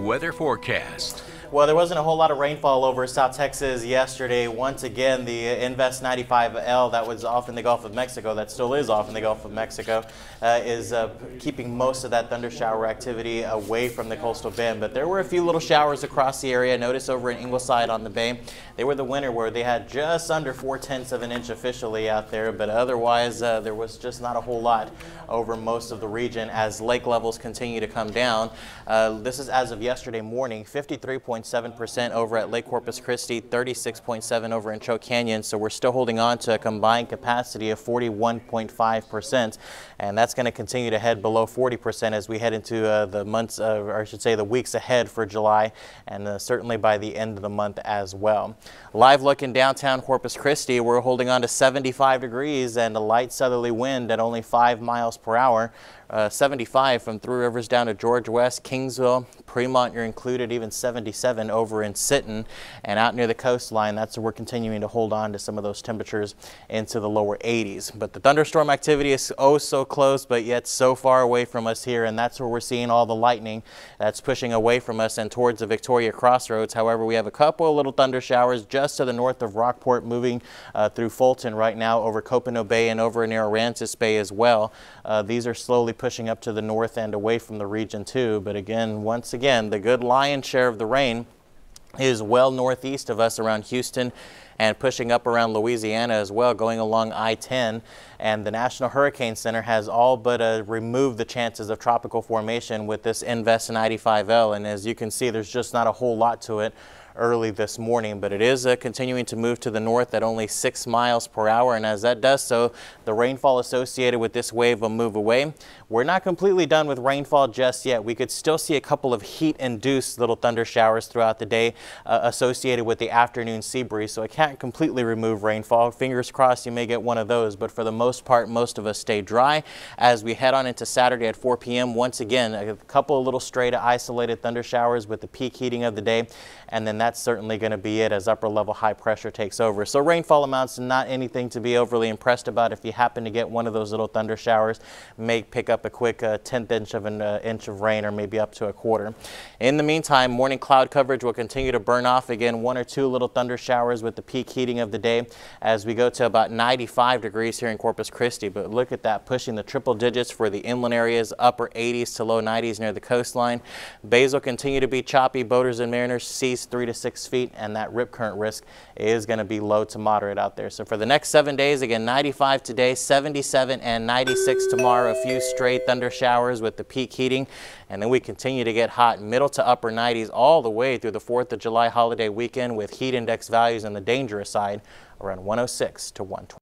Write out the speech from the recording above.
weather forecast. Well, there wasn't a whole lot of rainfall over South Texas yesterday. Once again, the Invest 95L that was off in the Gulf of Mexico, that still is off in the Gulf of Mexico, is keeping most of that thunder shower activity away from the coastal bend. But there were a few little showers across the area. Notice over in Ingleside on the bay, they were the winner where they had just under 4/10 of an inch officially out there. But otherwise, there was just not a whole lot over most of the region as lake levels continue to come down. This is as of yesterday morning, 53.7% over at Lake Corpus Christi, 36.7% over in Choke Canyon. So we're still holding on to a combined capacity of 41.5%, and that's going to continue to head below 40% as we head into the months, or I should say the weeks ahead for July, and certainly by the end of the month as well. Live look in downtown Corpus Christi, we're holding on to 75 degrees and a light southerly wind at only 5 miles per hour. 75 from Three Rivers down to George West, Kingsville, Fremont, you're included, even 77 over in Sinton, and out near the coastline, that's where we're continuing to hold on to some of those temperatures into the lower 80s. But the thunderstorm activity is oh so close, but yet so far away from us here, and that's where we're seeing all the lightning that's pushing away from us and towards the Victoria Crossroads. However, we have a couple of little thunder showers just to the north of Rockport, moving through Fulton right now over Copano Bay and over near Aransas Bay as well. These are slowly pushing up to the north and away from the region too. But again, once again, the good lion's share of the rain is well northeast of us around Houston and pushing up around Louisiana as well, going along I-10. And the National Hurricane Center has all but removed the chances of tropical formation with this Invest 95L. And as you can see, there's just not a whole lot to it early this morning, but it is continuing to move to the north at only 6 miles per hour. And as that does so, the rainfall associated with this wave will move away. We're not completely done with rainfall just yet. We could still see a couple of heat-induced little thunder showers throughout the day associated with the afternoon sea breeze, so I can't completely remove rainfall. Fingers crossed you may get one of those, but for the most part, most of us stay dry. As we head on into Saturday at 4 p.m., once again, a couple of little stray to isolated thunder showers with the peak heating of the day, and then that's certainly going to be it as upper level high pressure takes over. So rainfall amounts, not anything to be overly impressed about. If you happen to get one of those little thunder showers, may pick up a quick 1/10 inch of an inch of rain, or maybe up to a quarter. In the meantime, morning cloud coverage will continue to burn off again, 1 or 2 little thunder showers with the peak heating of the day as we go to about 95 degrees here in Corpus Christi. But look at that, pushing the triple digits for the inland areas, upper 80s to low 90s near the coastline. Bays will continue to be choppy. Boaters and mariners, seas 3 to 6 feet, and that rip current risk is going to be low to moderate out there. So for the next 7 days, again, 95 today, 77 and 96 tomorrow. A few stray thunder showers with the peak heating, and then we continue to get hot, middle to upper 90s all the way through the 4th of July holiday weekend, with heat index values on the dangerous side around 106 to 120.